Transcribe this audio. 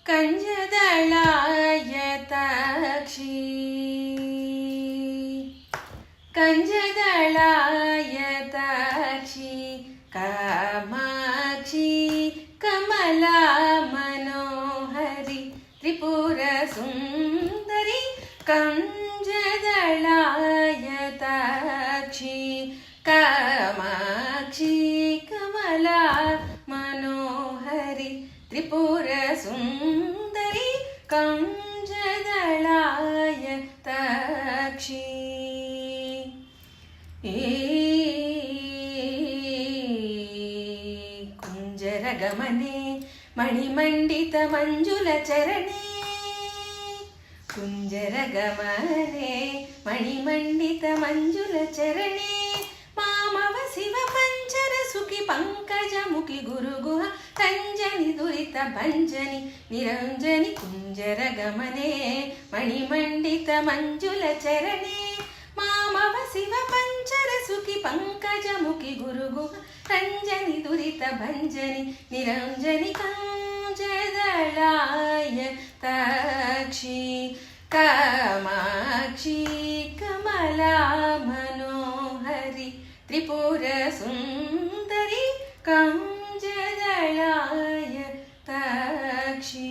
कञ्जदलायताक्षी कञ्जदलायताक्षी Kamakshi Kamala Manohari Tripurasundari कञ्जदलायताक्षी Kamakshi Kamala Manohari Tripurasundari कञ्जदलायताक्षी कुञ्जरगमने मणिमण्डितमञ्जुलचरणे कुञ्जरगमने मणिमण्डितमञ्जुलचरणे मामव शिवपञ्चरसुखि पङ्कजमुखि Guruguha रञ्जनि दुरितभञ्जनि निरञ्जनि कुञ्जरगमने मणिमण्डितमञ्जुलचरणे मामव शिवपञ्चरसुखि पङ्कजमुखि Guruguha रञ्जनि दुरितभञ्जनि निरञ्जनि कञ्जदलायताक्षी Kamakshi Kamala मनोहरि Tripurasundari कञ्जदलायताक्षी।